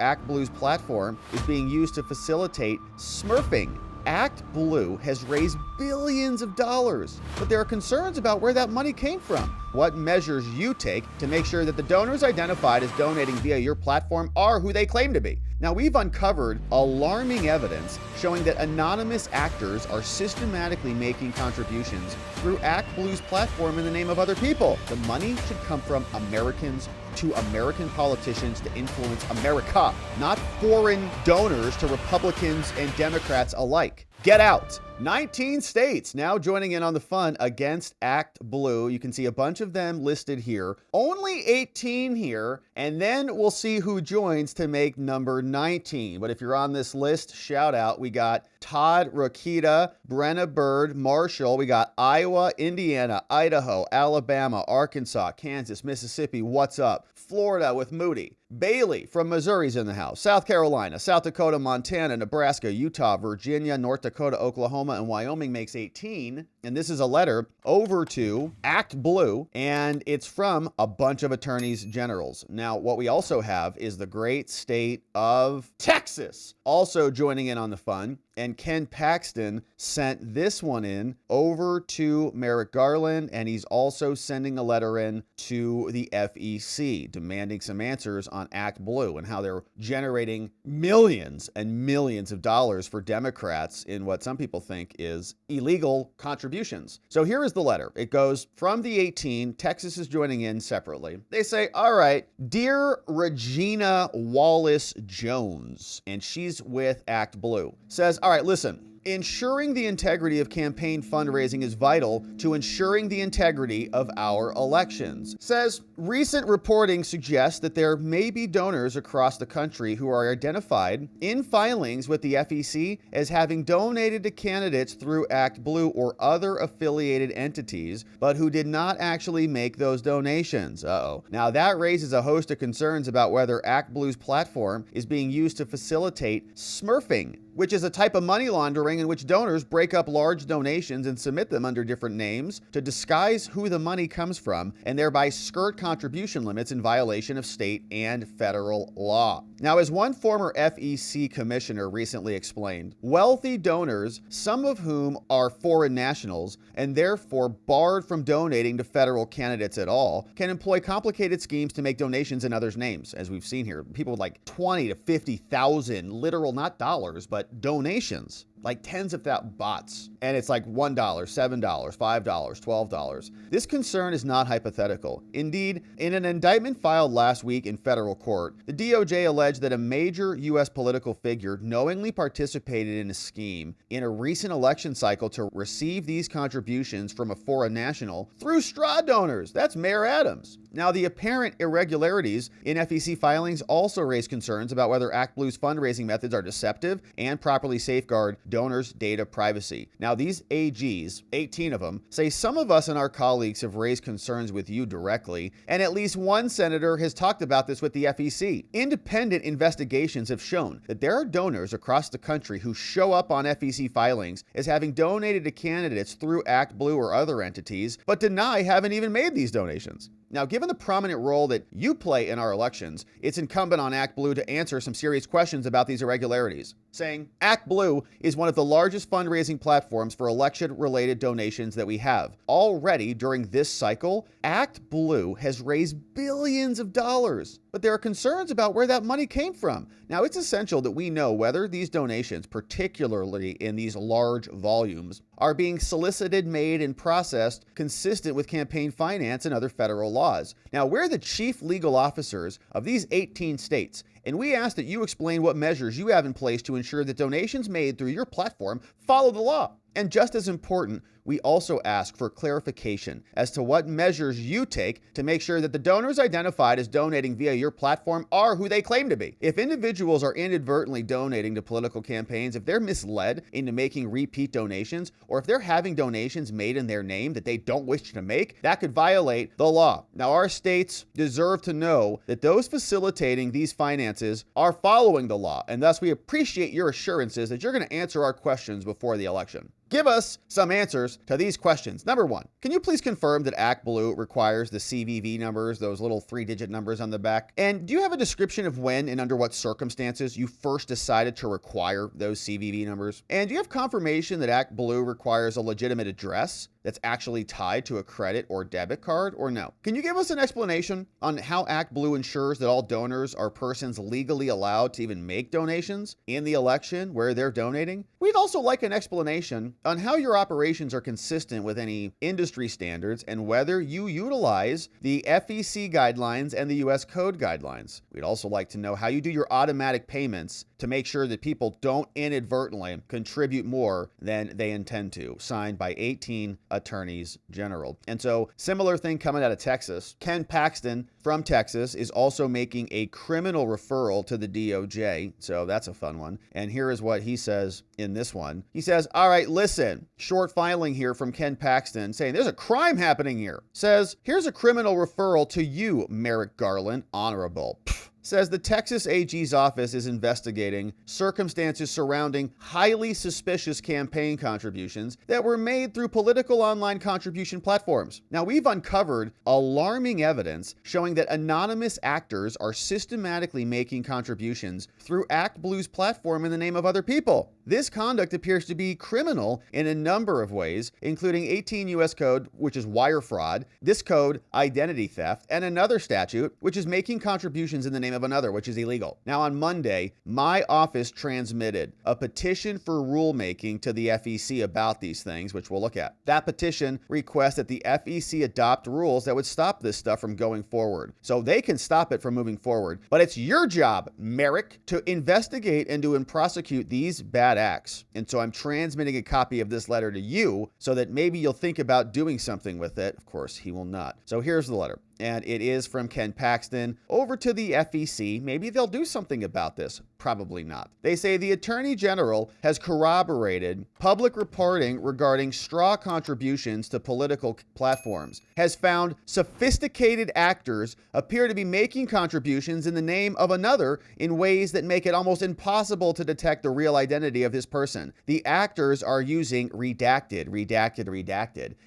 ActBlue's platform is being used to facilitate smurfing. ActBlue has raised billions of dollars, but there are concerns about where that money came from. What measures you take to make sure that the donors identified as donating via your platform are who they claim to be. Now, we've uncovered alarming evidence showing that anonymous actors are systematically making contributions through ActBlue's platform in the name of other people. The money should come from Americans to American politicians to influence America, not foreign donors to Republicans and Democrats alike. Get out. 19 states now joining in on the fun against ActBlue. You can see a bunch of them listed here. Only 18 here, and then we'll see who joins to make number 19. But if you're on this list, shout out. We got Todd, Rokita, Brenna Bird, Marshall. We got Iowa, Indiana, Idaho, Alabama, Arkansas, Kansas, Mississippi. What's up? Florida with Moody. Bailey from Missouri's in the house. South Carolina, South Dakota, Montana, Nebraska, Utah, Virginia, North Dakota, Oklahoma, and Wyoming makes 18. And this is a letter over to ActBlue, and it's from a bunch of attorneys generals. Now, what we also have is the great state of Texas also joining in on the fun. And Ken Paxton sent this one in over to Merrick Garland, and he's also sending a letter in to the FEC demanding some answers on ActBlue and how they're generating millions and millions of dollars for Democrats in what some people think is illegal contributions. So here is the letter. It goes from the 18. Texas is joining in separately. They say, all right, dear Regina Wallace Jones, and she's with ActBlue, says, all right, listen. Ensuring the integrity of campaign fundraising is vital to ensuring the integrity of our elections. Says, recent reporting suggests that there may be donors across the country who are identified in filings with the FEC as having donated to candidates through ActBlue or other affiliated entities, but who did not actually make those donations. Now that raises a host of concerns about whether ActBlue's platform is being used to facilitate smurfing, which is a type of money laundering in which donors break up large donations and submit them under different names to disguise who the money comes from and thereby skirt contribution limits in violation of state and federal law. Now, as one former FEC commissioner recently explained, wealthy donors, some of whom are foreign nationals and therefore barred from donating to federal candidates at all, can employ complicated schemes to make donations in others' names, as we've seen here. People with like 20 to 50,000 literal, not dollars, but donations. Like tens of bots. And it's like $1, $7, $5, $12. This concern is not hypothetical. Indeed, in an indictment filed last week in federal court, the DOJ alleged that a major U.S. political figure knowingly participated in a scheme in a recent election cycle to receive these contributions from a foreign national through straw donors. That's Mayor Adams. Now, the apparent irregularities in FEC filings also raise concerns about whether ActBlue's fundraising methods are deceptive and properly safeguard donors' data privacy. Now, these AGs, 18 of them, say some of us and our colleagues have raised concerns with you directly, and at least one senator has talked about this with the FEC. Independent investigations have shown that there are donors across the country who show up on FEC filings as having donated to candidates through ActBlue or other entities, but deny having even made these donations. Now, given the prominent role that you play in our elections, it's incumbent on ActBlue to answer some serious questions about these irregularities, saying ActBlue is one of the largest fundraising platforms for election-related donations that we have. Already during this cycle, ActBlue has raised billions of dollars, but there are concerns about where that money came from. Now, it's essential that we know whether these donations, particularly in these large volumes, are being solicited, made, and processed consistent with campaign finance and other federal laws. Now, we're the chief legal officers of these 18 states, and we ask that you explain what measures you have in place to ensure that donations made through your platform follow the law. And just as important, we also ask for clarification as to what measures you take to make sure that the donors identified as donating via your platform are who they claim to be. If individuals are inadvertently donating to political campaigns, if they're misled into making repeat donations, or if they're having donations made in their name that they don't wish to make, that could violate the law. Now, our states deserve to know that those facilitating these finances are following the law, and thus we appreciate your assurances that you're going to answer our questions before the election. Give us some answers to these questions. Number one, can you please confirm that ActBlue requires the CVV numbers, those little 3-digit numbers on the back? And do you have a description of when and under what circumstances you first decided to require those CVV numbers? And do you have confirmation that ActBlue requires a legitimate address that's actually tied to a credit or debit card, or no? Can you give us an explanation on how ActBlue ensures that all donors are persons legally allowed to even make donations in the election where they're donating? We'd also like an explanation on how your operations are consistent with any industry standards and whether you utilize the FEC guidelines and the US Code guidelines. We'd also like to know how you do your automatic payments to make sure that people don't inadvertently contribute more than they intend to. Signed by 18 attorneys general. And so, similar thing coming out of Texas. Ken Paxton from Texas is also making a criminal referral to the DOJ. So that's a fun one. And here is what he says in this one. He says, all right, listen, short filing here from Ken Paxton saying there's a crime happening here. Says, here's a criminal referral to you, Merrick Garland, honorable. Says the Texas AG's office is investigating circumstances surrounding highly suspicious campaign contributions that were made through political online contribution platforms. Now, we've uncovered alarming evidence showing that anonymous actors are systematically making contributions through ActBlue's platform in the name of other people. This conduct appears to be criminal in a number of ways, including 18 U.S. Code, which is wire fraud, this code, identity theft, and another statute, which is making contributions in the name of another, which is illegal. Now, on Monday, my office transmitted a petition for rulemaking to the FEC about these things, which we'll look at. That petition requests that the FEC adopt rules that would stop this stuff from going forward. So they can stop it from moving forward, but it's your job, Merrick, to investigate and to prosecute these bad acts. And so I'm transmitting a copy of this letter to you so that maybe you'll think about doing something with it. Of course, he will not. So here's the letter. And it is from Ken Paxton over to the FEC. Maybe they'll do something about this. Probably not. They say the Attorney General has corroborated public reporting regarding straw contributions to political platforms, has found sophisticated actors appear to be making contributions in the name of another in ways that make it almost impossible to detect the real identity of this person. The actors are using redacted,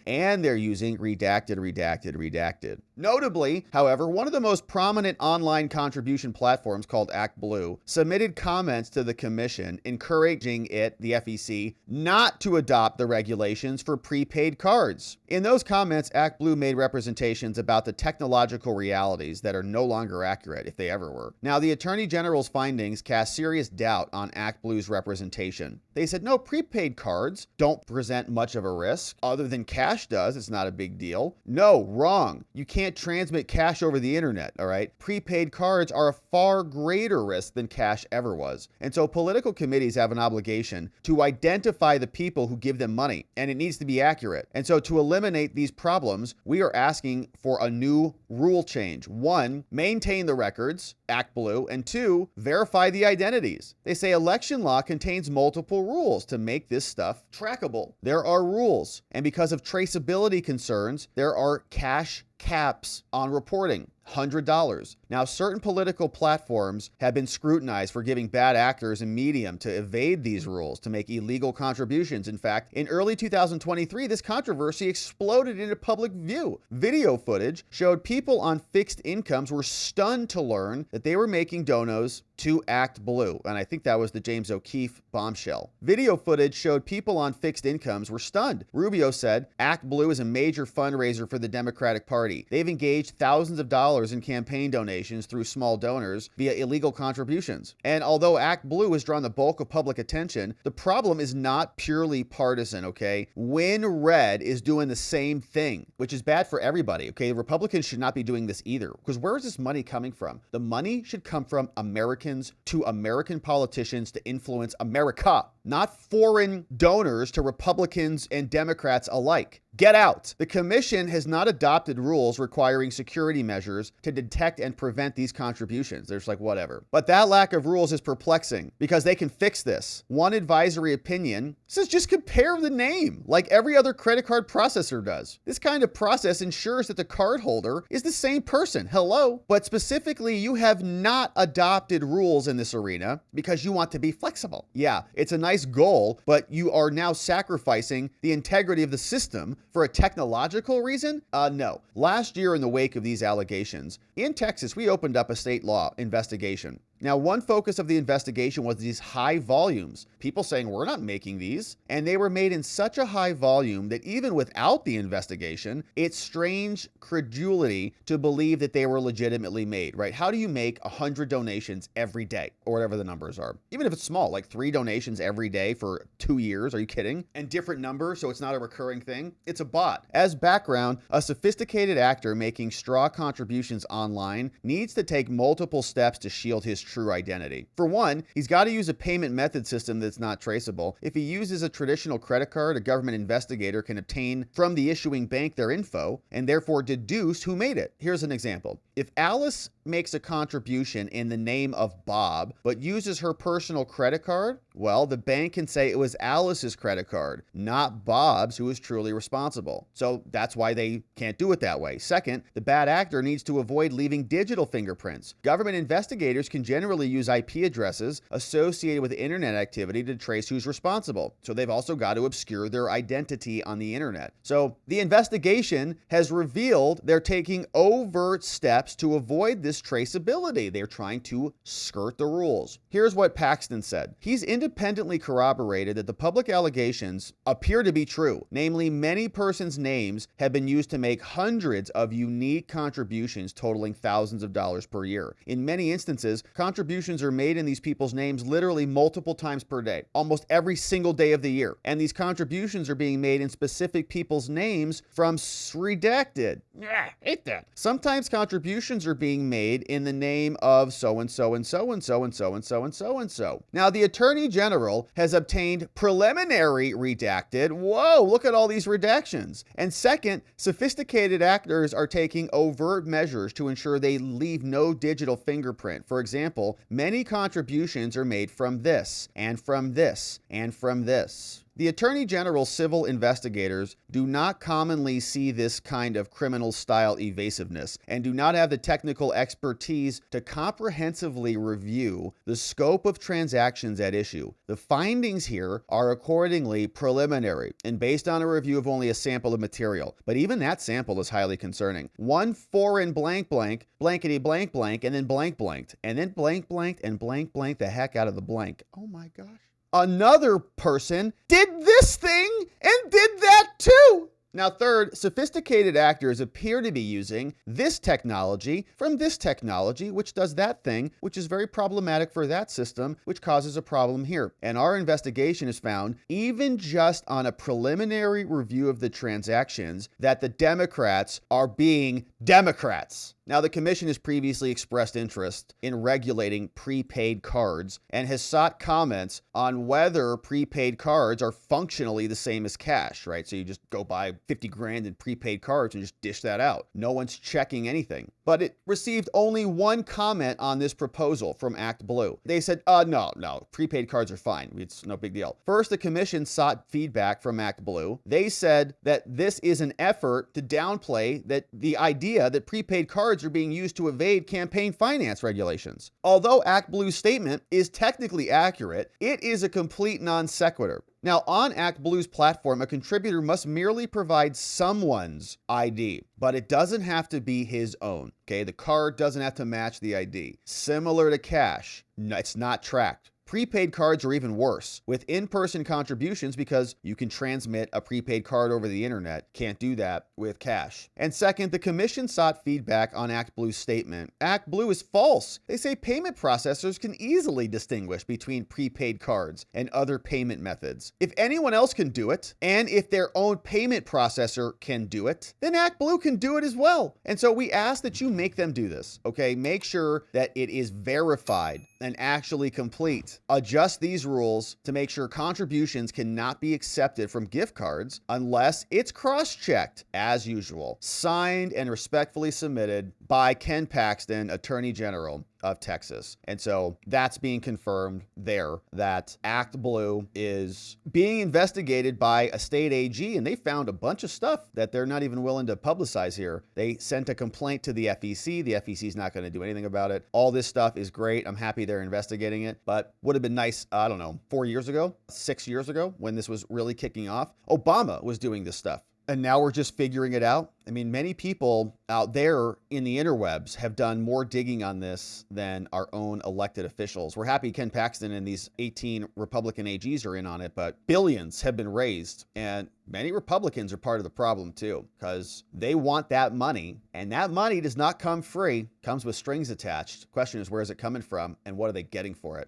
and they're using redacted. Notably, however, one of the most prominent online contribution platforms called ActBlue submitted comments to the commission encouraging it, the FEC, not to adopt the regulations for prepaid cards. In those comments, ActBlue made representations about the technological realities that are no longer accurate, if they ever were. Now, the Attorney General's findings cast serious doubt on ActBlue's representation. They said, no, prepaid cards don't present much of a risk. Other than cash does, it's not a big deal. No, wrong. You can't transmit cash over the internet, all right? Prepaid cards are a far greater risk than cash ever was. And so political committees have an obligation to identify the people who give them money, and it needs to be accurate. And so to eliminate these problems, we are asking for a new rule change. 1, maintain the records, ActBlue, and 2, verify the identities. They say election law contains multiple rules to make this stuff trackable. There are rules, and because of traceability concerns, there are cash caps on reporting. $100. Now, certain political platforms have been scrutinized for giving bad actors a medium to evade these rules to make illegal contributions. In fact, in early 2023, this controversy exploded into public view. Video footage showed people on fixed incomes were stunned to learn that they were making donos to ActBlue, and I think that was the James O'Keefe bombshell. Video footage showed people on fixed incomes were stunned. Rubio said, ActBlue is a major fundraiser for the Democratic Party. They've engaged thousands of dollars in campaign donations through small donors via illegal contributions. And although ActBlue has drawn the bulk of public attention, the problem is not purely partisan, okay? Win Red is doing the same thing, which is bad for everybody, okay? The Republicans should not be doing this either, because where is this money coming from? The money should come from Americans to American politicians to influence America, not foreign donors to Republicans and Democrats alike. Get out. The commission has not adopted rules requiring security measures to detect and prevent these contributions. There's like whatever. But that lack of rules is perplexing because they can fix this. One advisory opinion says just compare the name like every other credit card processor does. This kind of process ensures that the card holder is the same person. Hello. But specifically, you have not adopted rules in this arena because you want to be flexible. Yeah, it's a nice nice goal, but you are now sacrificing the integrity of the system for a technological reason? No. Last year, in the wake of these allegations, in Texas, we opened up a state law investigation. Now, one focus of the investigation was these high volumes. People saying, we're not making these. And they were made in such a high volume that even without the investigation, it's strange credulity to believe that they were legitimately made, right? How do you make 100 donations every day, or whatever the numbers are? Even if it's small, like 3 donations every day for 2 years, are you kidding? And different numbers, so it's not a recurring thing? It's a bot. As background, a sophisticated actor making straw contributions online needs to take multiple steps to shield his true identity. For one, he's got to use a payment method system that's not traceable. If he uses a traditional credit card, a government investigator can obtain from the issuing bank their info and therefore deduce who made it. Here's an example. If Alice makes a contribution in the name of Bob, but uses her personal credit card, well, the bank can say it was Alice's credit card, not Bob's, who is truly responsible. So that's why they can't do it that way. Second, the bad actor needs to avoid leaving digital fingerprints. Government investigators can generally use IP addresses associated with internet activity to trace who's responsible. So they've also got to obscure their identity on the internet. So the investigation has revealed they're taking overt steps to avoid this traceability. They're trying to skirt the rules. Here's what Paxton said. He's independently corroborated that the public allegations appear to be true. Namely, many persons' names have been used to make hundreds of unique contributions totaling thousands of dollars per year. In many instances, contributions are made in these people's names literally multiple times per day, almost every single day of the year. And these contributions are being made in specific people's names from redacted. Yeah, hate that. Sometimes contributions are being made in the name of so-and-so and so-and-so and so-and-so and so-and-so. Now, the Attorney General has obtained preliminary redacted. Whoa, look at all these redactions. And second, sophisticated actors are taking overt measures to ensure they leave no digital fingerprint. For example, many contributions are made from this, and from this, and from this. The Attorney General's civil investigators do not commonly see this kind of criminal-style evasiveness and do not have the technical expertise to comprehensively review the scope of transactions at issue. The findings here are accordingly preliminary and based on a review of only a sample of material, but even that sample is highly concerning. One foreign blank blank, blankety blank blank, and then blank blanked, and then blank blanked and blank blanked the heck out of the blank. Oh my gosh. Another person did this thing and did that too. Now, third, sophisticated actors appear to be using this technology from this technology, which does that thing, which is very problematic for that system, which causes a problem here. And our investigation has found, even just on a preliminary review of the transactions, that the Democrats are being Democrats. Now, the commission has previously expressed interest in regulating prepaid cards and has sought comments on whether prepaid cards are functionally the same as cash, right? So you just go buy 50 grand in prepaid cards and just dish that out. No one's checking anything. But it received only one comment on this proposal from ActBlue. They said, no, prepaid cards are fine. It's no big deal. First, the commission sought feedback from ActBlue. They said that this is an effort to downplay that the idea that prepaid cards are being used to evade campaign finance regulations. Although ActBlue's statement is technically accurate, it is a complete non sequitur. Now, on ActBlue's platform, a contributor must merely provide someone's ID, but it doesn't have to be his own. Okay, the card doesn't have to match the ID. Similar to cash, it's not tracked. Prepaid cards are even worse, with in-person contributions because you can transmit a prepaid card over the internet. Can't do that with cash. And second, the commission sought feedback on ActBlue's statement. ActBlue is false. They say payment processors can easily distinguish between prepaid cards and other payment methods. If anyone else can do it, and if their own payment processor can do it, then ActBlue can do it as well. And so we ask that you make them do this, okay? Make sure that it is verified and actually complete. Adjust these rules to make sure contributions cannot be accepted from gift cards unless it's cross-checked as usual. Signed and respectfully submitted by Ken Paxton, Attorney General. of Texas. And so that's being confirmed there, that ActBlue is being investigated by a state AG, and they found a bunch of stuff that they're not even willing to publicize here. They sent a complaint to the FEC. The FEC is not going to do anything about it. All this stuff is great. I'm happy they're investigating it, but would have been nice, I don't know, 4 years ago, 6 years ago, when this was really kicking off. Obama was doing this stuff. And now we're just figuring it out. I mean, many people out there in the interwebs have done more digging on this than our own elected officials. We're happy Ken Paxton and these 18 Republican AGs are in on it, but billions have been raised. And many Republicans are part of the problem too, because they want that money. And that money does not come free, it comes with strings attached. The question is, where is it coming from and what are they getting for it?